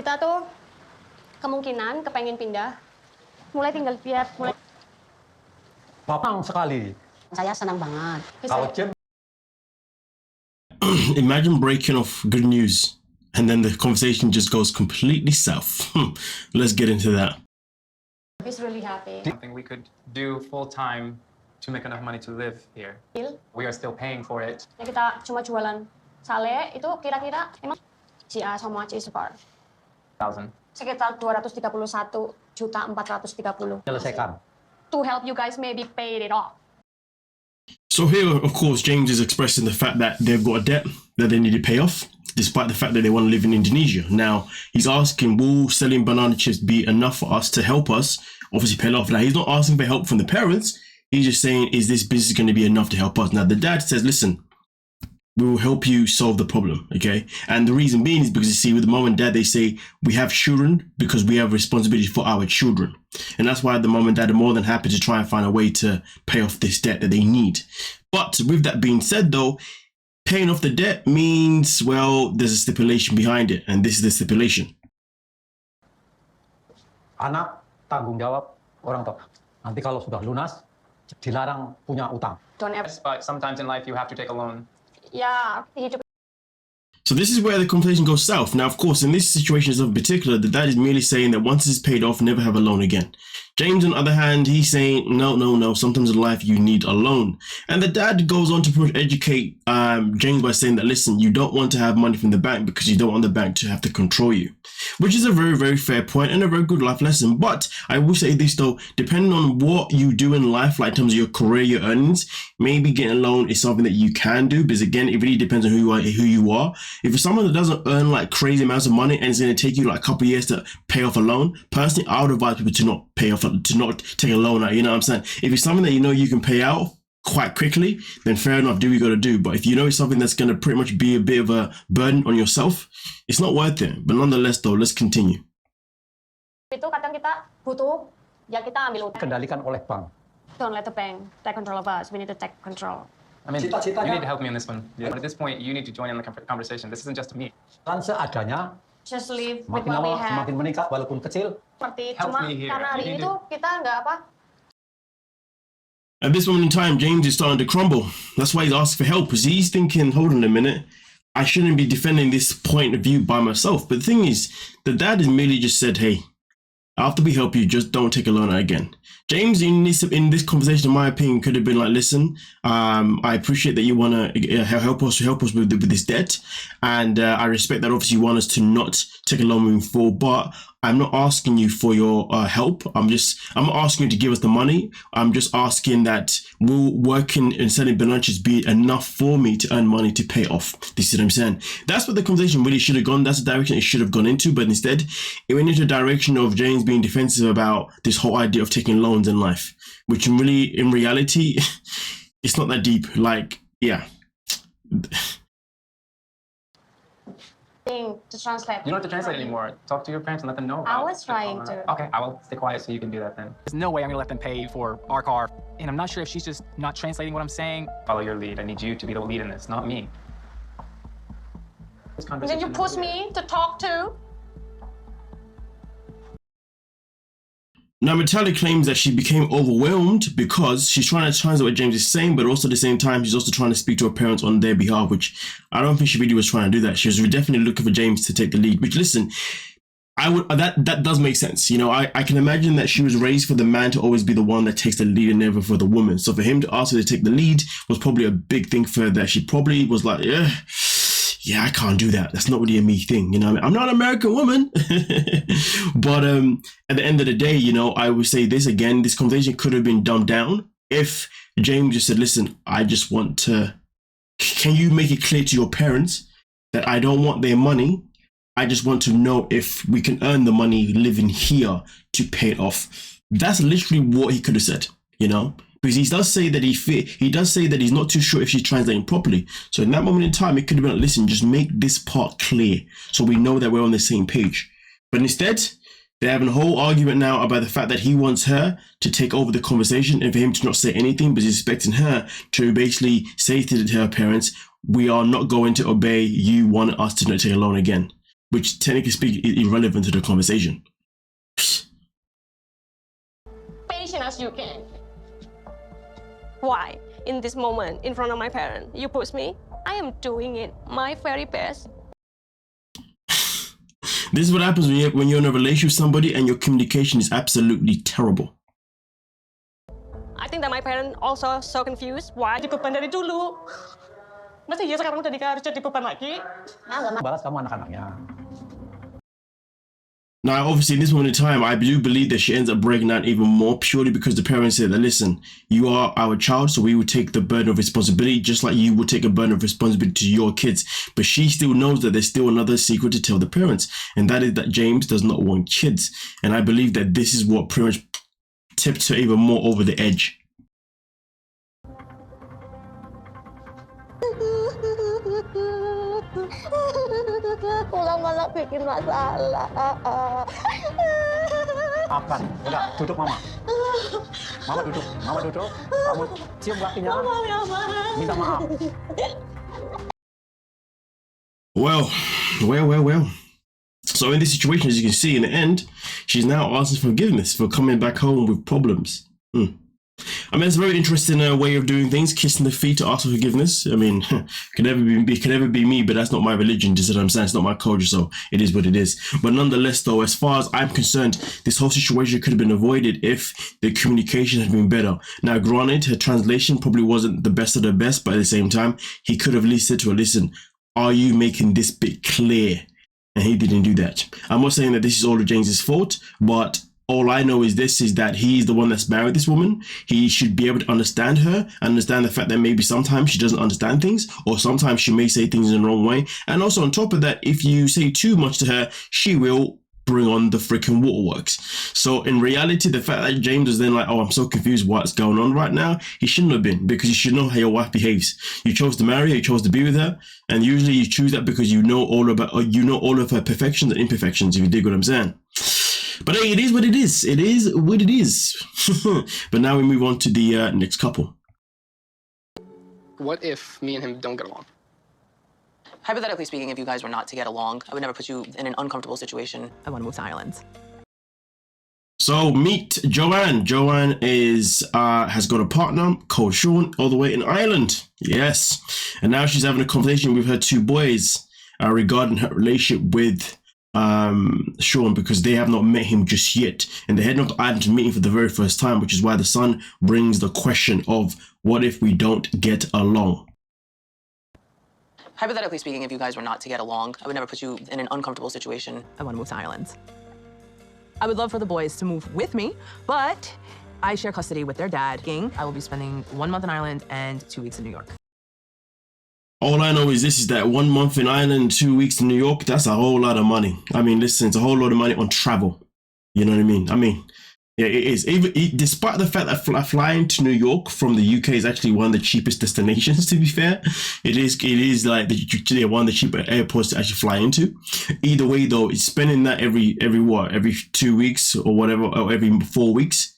kita tuh kemungkinan kepengen pindah. Mulai tinggal lihat, mulai. Papang sekali. Saya senang banget. Kalau Jem. Imagine breaking off good news and then the conversation just goes completely south. Let's get into that. He's really happy. Something we could do full time to make enough money to live here. We are still paying for it. Ya kita cuma jualan sale itu kira-kira emang how much is far? 1,000. Sekitar 231.430. Selesaikan. To help you guys maybe pay it off. So here, of course, James is expressing the fact that they've got a debt that they need to pay off, despite the fact that they want to live in Indonesia. Now, he's asking, will selling banana chips be enough for us to help us obviously pay it off? Now, he's not asking for help from the parents. He's just saying, is this business going to be enough to help us? Now, the dad says, listen, we will help you solve the problem, okay? And the reason being is because, you see, with the mom and dad, they say we have children because we have responsibility for our children. And that's why the mom and dad are more than happy to try and find a way to pay off this debt that they need. But with that being said, though, paying off the debt means, well, there's a stipulation behind it. And this is the stipulation. Anak tanggung jawab orang tua. Nanti kalau sudah lunas, dilarang punya utang. Don't ever. But sometimes in life you have to take a loan. Ya, hidup. So this is where the conversation goes south. Now, of course, in this situation in particular, the dad is merely saying that once it's paid off, never have a loan again. James, on the other hand, he's saying, no, sometimes in life you need a loan. And the dad goes on to educate James by saying that, listen, you don't want to have money from the bank because you don't want the bank to have to control you, which is a very, very fair point and a very good life lesson. But I will say this, though, depending on what you do in life, like in terms of your career, your earnings, maybe getting a loan is something that you can do, because again, it really depends on who you are. If you're someone that doesn't earn like crazy amounts of money and it's going to take you like a couple of years to pay off a loan, personally, I would advise people to not pay off, to not take a loan out. You know what I'm saying? If it's something that you know you can pay out quite quickly, then fair enough, do what you got to do. But if you know it's something that's going to pretty much be a bit of a burden on yourself, it's not worth it. But nonetheless, though, let's continue. Itu kadang kita butuh, ya kita ambil utang. Kendalikan oleh bank. Don't let the bank take control of us. We need to take control. I mean, you need to help me on this one. Yeah. But at this point, you need to join in the conversation. This isn't just me. Kan seadanya. Just live with Makin what we lama have. semakin meningkat walaupun kecil. Seperti Help cuma me here. karena hari ini tuh kita nggak apa. At this moment in time, James is starting to crumble. That's why he's asking for help, because he's thinking, hold on a minute, I shouldn't be defending this point of view by myself. But the thing is, the dad has merely just said, hey, after we help you, just don't take a loan out again. James, in this conversation, in my opinion, could have been like, listen, I appreciate that you want to help us with this debt. And I respect that obviously you want us to not take a loan moving forward, but I'm not asking you for your help. I'm not asking you to give us the money. I'm just asking that will working and selling bananas be enough for me to earn money to pay off. This is what I'm saying. That's what the conversation really should have gone. That's the direction it should have gone into. But instead, it went into a direction of James being defensive about this whole idea of taking loans in life, which in reality, it's not that deep. Like, yeah. To translate. You don't have to translate anymore. Talk to your parents and let them know. I was trying to. Okay, I will stay quiet so you can do that then. There's no way I'm gonna let them pay for our car. And I'm not sure if she's just not translating what I'm saying. Follow your lead. I need you to be the lead in this, not me. And then you push me to talk to. Now, Natalia claims that she became overwhelmed because she's trying to translate what James is saying, but also at the same time, she's also trying to speak to her parents on their behalf, which I don't think she really was trying to do that. She was definitely looking for James to take the lead, which, listen, that does make sense. You know, I can imagine that she was raised for the man to always be the one that takes the lead and never for the woman. So for him to ask her to take the lead was probably a big thing for her, that she probably was like, yeah, I can't do that. That's not really a me thing. You know what I mean? I'm not an American woman. But at the end of the day, you know, I would say this again, this conversation could have been dumbed down if James just said, listen, I just want to, can you make it clear to your parents that I don't want their money? I just want to know if we can earn the money living here to pay it off. That's literally what he could have said, you know? Because he does say that he's not too sure if she's translating properly. So in that moment in time, it could have been like, listen, just make this part clear so we know that we're on the same page. But instead, they're having a whole argument now about the fact that he wants her to take over the conversation and for him to not say anything, but he's expecting her to basically say to her parents, we are not going to obey, you want us to not take a loan again. which technically speaking is irrelevant to the conversation. Patient as you can. Why? In this moment, in front of my parents, you push me? I am doing it my very best. This is what happens when you're in a relationship with somebody and your communication is absolutely terrible. I think that my parents also so confused. Why? Jadi beban dari dulu. Masa iya sekarang udah nikah harus jadi beban lagi? Balas kamu anak-anaknya. Now, obviously, in this moment in time, I do believe that she ends up breaking down even more purely because the parents said that, listen, you are our child, so we will take the burden of responsibility, just like you will take a burden of responsibility to your kids. But she still knows that there's still another secret to tell the parents, and that is that James does not want kids. And I believe that this is what pretty much tipped her even more over the edge. Pulang malah bikin masalah. Maafkan, udah duduk mama. Mama duduk. Kamu cium kakinya. Minta maaf. Well. So in this situation, as you can see, in the end, she's now asking for forgiveness for coming back home with problems. I mean, it's a very interesting way of doing things, kissing the feet to ask for forgiveness. I mean, it can never be me, but that's not my religion, just what I'm saying. It's not my culture, so it is what it is. But nonetheless, though, as far as I'm concerned, this whole situation could have been avoided if the communication had been better. Now, granted, her translation probably wasn't the best of the best, but at the same time, he could have at least said to her, listen, are you making this bit clear? And he didn't do that. I'm not saying that this is all of James's fault, but all I know is this, is that he's the one that's married this woman. He should be able to understand her, understand the fact that maybe sometimes she doesn't understand things, or sometimes she may say things in the wrong way. And also on top of that, if you say too much to her, she will bring on the freaking waterworks. So in reality, the fact that James was then like, oh, I'm so confused what's going on right now, he shouldn't have been, because you should know how your wife behaves. You chose to marry her, you chose to be with her, and usually you choose that because you know all about, or you know all of her perfections and imperfections, if you dig what I'm saying. But hey, it is what it is. It is what it is. But now we move on to the next couple. What if me and him don't get along? Hypothetically speaking, if you guys were not to get along, I would never put you in an uncomfortable situation. I want to move to Ireland. So meet Joanne. Joanne is has got a partner called Sean, all the way in Ireland. Yes. And now she's having a conversation with her two boys regarding her relationship with Sean, because they have not met him just yet, and they're heading up to Ireland to meet him for the very first time, which is why the son brings the question of, what if we don't get along? Hypothetically speaking, if you guys were not to get along, I would never put you in an uncomfortable situation. I want to move to Ireland. I would love for the boys to move with me, but I share custody with their dad. I will be spending 1 month in Ireland and 2 weeks in New York. All I know is this, is that 1 month in Ireland, 2 weeks in New York, that's a whole lot of money. I mean, listen, it's a whole lot of money on travel. You know what I mean? I mean, yeah, it is. Despite the fact that flying to New York from the UK is actually one of the cheapest destinations, to be fair, it is like one of the cheaper airports to actually fly into. Either way, though, it's spending that every 2 weeks or whatever, or every 4 weeks.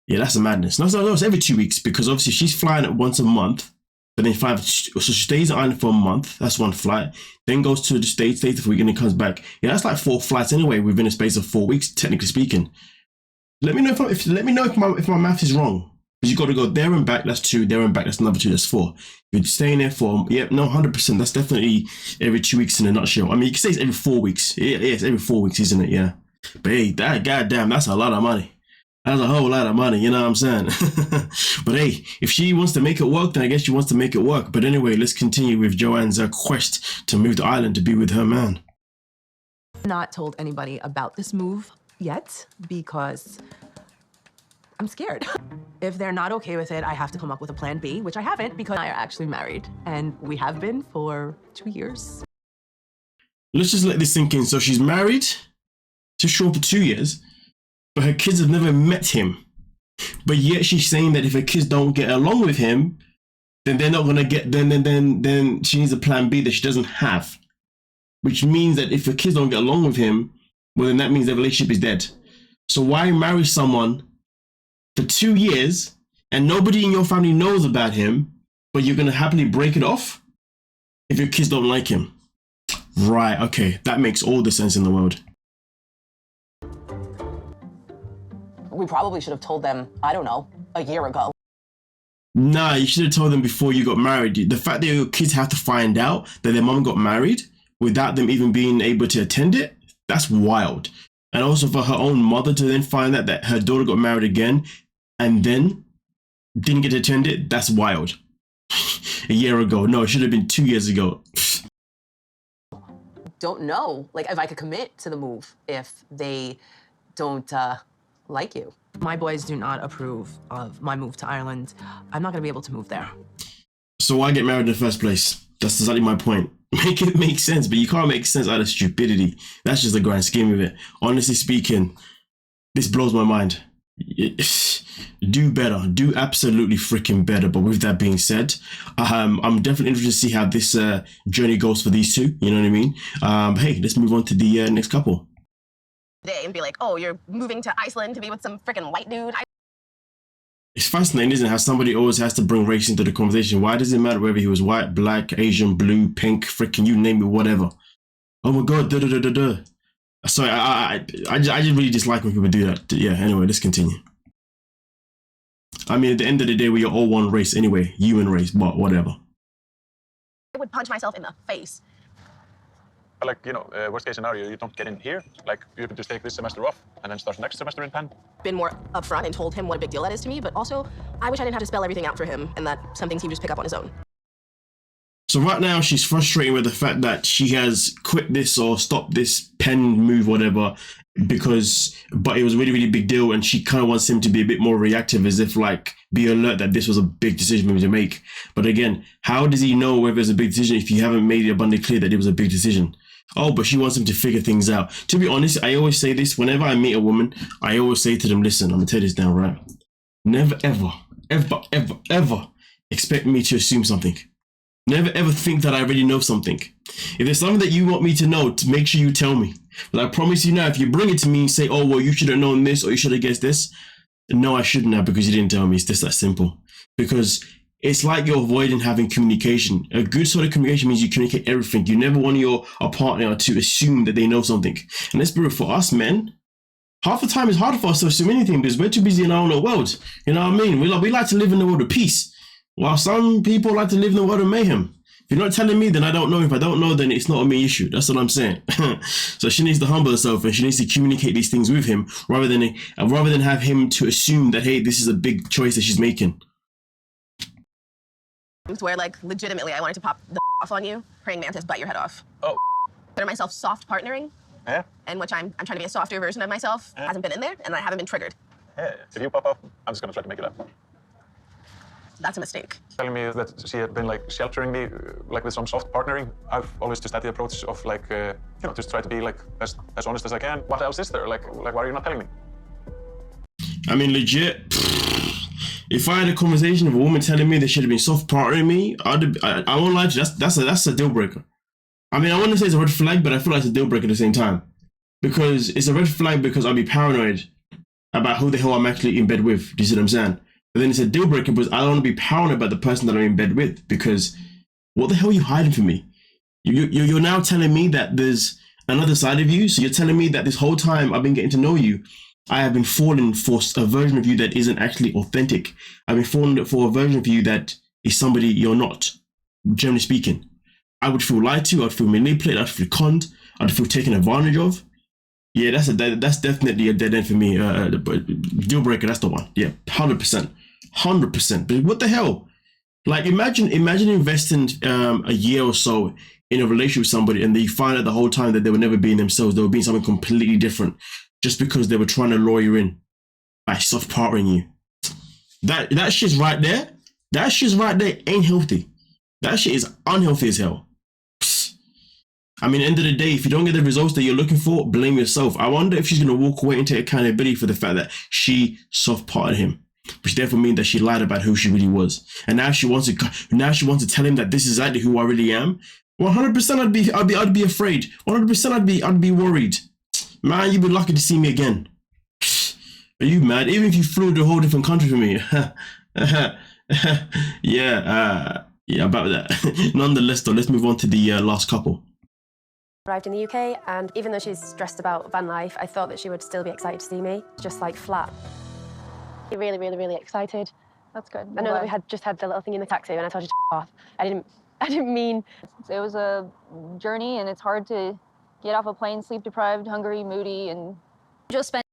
Yeah, that's a madness. No, it's every 2 weeks, because obviously she's flying it once a month. But then so she stays in Ireland for a month. That's one flight. Then goes to the States for a week, and then comes back. Yeah, that's like 4 flights anyway within a space of 4 weeks, technically speaking. Let me know if my math is wrong. Because you got to go there and back. That's 2. There and back. That's another 2. That's 4. You're staying there for 100%. That's definitely every 2 weeks in a nutshell. I mean, you can say it's every 4 weeks. Yeah, it's every 4 weeks, isn't it? Yeah. But hey, that goddamn, that's a lot of money. That's a whole lot of money, you know what I'm saying? But hey, if she wants to make it work, then I guess she wants to make it work. But anyway, let's continue with Joanne's quest to move to Ireland to be with her man. Not told anybody about this move yet because I'm scared. If they're not okay with it, I have to come up with a plan B, which I haven't, because I are actually married, and we have been for 2 years. Let's just let this sink in. So she's married to Sean for 2 years, but her kids have never met him. But yet she's saying that if her kids don't get along with him, then they're not gonna get. Then she needs a plan B that she doesn't have, which means that if her kids don't get along with him, well, then that means the relationship is dead. So why marry someone for 2 years and nobody in your family knows about him, but you're gonna happily break it off if your kids don't like him? Right, okay. That makes all the sense in the world. We probably should have told them, I don't know, a year ago. Nah, you should have told them before you got married. The fact that your kids have to find out that their mom got married without them even being able to attend it, that's wild. And also for her own mother to then find out that her daughter got married again and then didn't get to attend it, that's wild. A year ago. No, it should have been 2 years ago. Don't know, like, if I could commit to the move if they don't like you. My boys do not approve of my move to Ireland. I'm not gonna be able to move there. So why get married in the first place? That's exactly my point. Make it make sense, but you can't make sense out of stupidity. That's just the grand scheme of it. Honestly speaking, this blows my mind. Do better. Do absolutely freaking better. But with that being said, I'm definitely interested to see how this journey goes for these two. You know what I mean? Hey, let's move on to the next couple. And be like, oh, you're moving to Iceland to be with some freaking white dude. It's fascinating, isn't it, how somebody always has to bring race into the conversation. Why does it matter whether he was white, black, Asian, blue, pink, freaking you name it, whatever? Oh my god, da da da da da. Sorry, I just really dislike when people do that. Yeah, anyway, let's continue. I mean, at the end of the day, we are all one race anyway, human race, but whatever. I would punch myself in the face. Like, you know, worst case scenario, you don't get in here. Like, you could just take this semester off and then start next semester in Penn. Been more upfront and told him what a big deal that is to me, but also I wish I didn't have to spell everything out for him and that some things he would just pick up on his own. So right now she's frustrated with the fact that she has quit this or stopped this Penn move, whatever, but it was a really, really big deal, and she kind of wants him to be a bit more reactive, as if like be alert that this was a big decision for him to make. But again, how does he know whether it's a big decision if you haven't made it abundantly clear that it was a big decision? Oh, but she wants him to figure things out. To be honest, I always say this whenever I meet a woman. I always say to them, listen, I'm gonna tell you this down, right? Never, ever expect me to assume something. Never ever think that I already know something. If there's something that you want me to know, to make sure you tell me. But I promise you now, if you bring it to me and say, oh, well, you should have known this or you should have guessed this. No, I shouldn't have, because you didn't tell me. It's just that simple. Because it's like you're avoiding having communication. A good sort of communication means you communicate everything. You never want a partner to assume that they know something. And let's be real, for us men, half the time it's hard for us to assume anything because we're too busy in our own world. You know what I mean? We like to live in the world of peace, while some people like to live in the world of mayhem. If you're not telling me, then I don't know. If I don't know, then it's not a me issue. That's what I'm saying. So she needs to humble herself and she needs to communicate these things with him rather than have him to assume that, hey, this is a big choice that she's making. Where, like, legitimately I wanted to pop the off on you, praying mantis, bite your head off. Oh. Consider myself soft partnering. Yeah. In which I'm trying to be a softer version of myself. Yeah. Hasn't been in there, and I haven't been triggered. Yeah. If you pop up, I'm just gonna try to make it up. That's a mistake. Telling me that she had been like sheltering me, like with some soft partnering. I've always just had the approach of like, you know, just try to be like as honest as I can. What else is there? Like why are you not telling me? I mean, legit. If I had a conversation with a woman telling me they should have been soft partnering me, I won't lie to you, that's a deal breaker. I mean, I wouldn't say it's a red flag, but I feel like it's a deal breaker at the same time. Because it's a red flag because I'll be paranoid about who the hell I'm actually in bed with. Do you see what I'm saying? But then it's a deal breaker because I don't want to be paranoid about the person that I'm in bed with, because what the hell are you hiding from me? You're now telling me that there's another side of you. So you're telling me that this whole time I've been getting to know you, I have been falling for a version of you that isn't actually authentic. I've been falling for a version of you that is somebody you're not, generally speaking. I would feel lied to, I'd feel manipulated, I'd feel conned, I'd feel taken advantage of. Yeah, that's definitely a dead end for me. Deal breaker, that's the one. Yeah, 100%. 100%. But what the hell? Like, imagine investing a year or so in a relationship with somebody and they find out the whole time that they were never being themselves. They were being something completely different just because they were trying to lure you in by soft partnering you. That shit's right there. That shit's right there ain't healthy. That shit is unhealthy as hell. I mean, end of the day, if you don't get the results that you're looking for, blame yourself. I wonder if she's going to walk away and take accountability for the fact that she soft-parted him, which therefore means that she lied about who she really was. And now she wants to tell him that this is exactly who I really am. 100% I'd be afraid. 100% I'd be worried. Man, you'd be lucky to see me again. Are you mad? Even if you flew to a whole different country for me. Yeah, about that. Nonetheless, though, let's move on to the last couple. Arrived in the UK, and even though she's stressed about van life, I thought that she would still be excited to see me, just like flat. Really, really, really excited. That's good. I know that we had just had the little thing in the taxi when I told you to off. I didn't mean. It was a journey, and it's hard to get off a plane sleep deprived, hungry, moody, and just spend.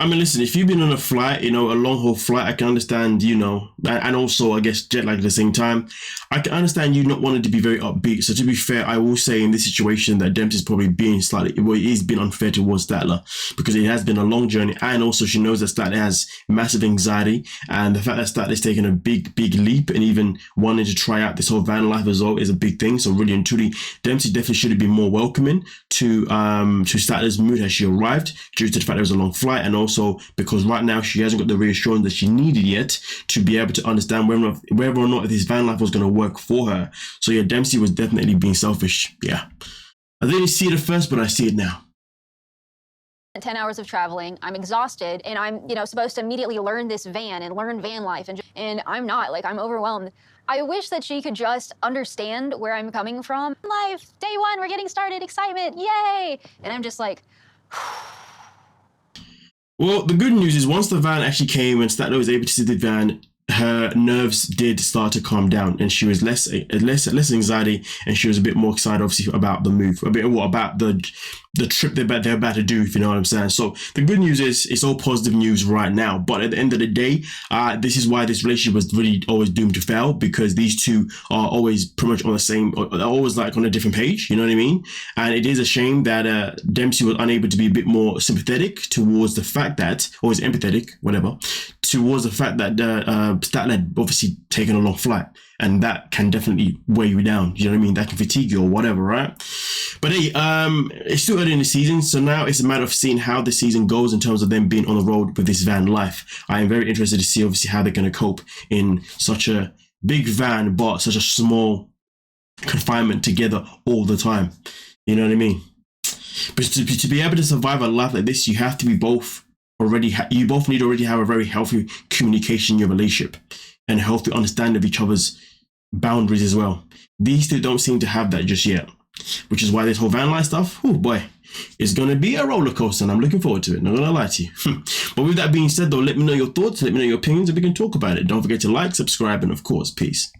I mean, listen, if you've been on a flight, you know, a long haul flight, I can understand, you know, and also, I guess, jet lag at the same time. I can understand you not wanting to be very upbeat. So to be fair, I will say in this situation that Dempsey's probably being slightly, well, it is being unfair towards Statler because it has been a long journey. And also she knows that Statler has massive anxiety. And the fact that Statler's taken a big leap and even wanting to try out this whole van life as well is a big thing. So really and truly, Dempsey definitely should have been more welcoming to Statler's mood as she arrived due to the fact it was a long flight, and also because right now she hasn't got the reassurance that she needed yet to be able to understand whether or not this van life was going to work for her. So yeah, Dempsey was definitely being selfish. Yeah, I didn't see it at first, but I see it now. 10 hours of traveling, I'm exhausted, and I'm, you know, supposed to immediately learn this van and learn van life, and I'm not, like, I'm overwhelmed. I wish that she could just understand where I'm coming from. Life, day one, we're getting started, excitement, yay! And I'm just like, well, the good news is once the van actually came and Statler was able to see the van, her nerves did start to calm down, and she was less anxiety, and she was a bit more excited, obviously, about the move, a bit more about the trip they're about to do, if you know what I'm saying. So the good news is it's all positive news right now. But at the end of the day, this is why this relationship was really always doomed to fail, because these two are always pretty much on the same, or always like on a different page. You know what I mean? And it is a shame that Dempsey was unable to be a bit more sympathetic towards the fact that, or is empathetic, whatever, towards the fact that Statler had obviously taken a long flight, and that can definitely weigh you down. You know what I mean? That can fatigue you or whatever, right? But hey, it's still early in the season, so now it's a matter of seeing how the season goes in terms of them being on the road with this van life. I am very interested to see, obviously, how they're going to cope in such a big van, but such a small confinement together all the time. You know what I mean? But to be able to survive a life like this, you have to be you both need to already have a very healthy communication in your relationship and a healthy understanding of each other's boundaries as well. These two don't seem to have that just yet, which is why this whole van life stuff, oh boy, is going to be a roller coaster, and I'm looking forward to it, not going to lie to you. But with that being said though, let me know your thoughts, let me know your opinions, and we can talk about it. Don't forget to like, subscribe, and of course, peace.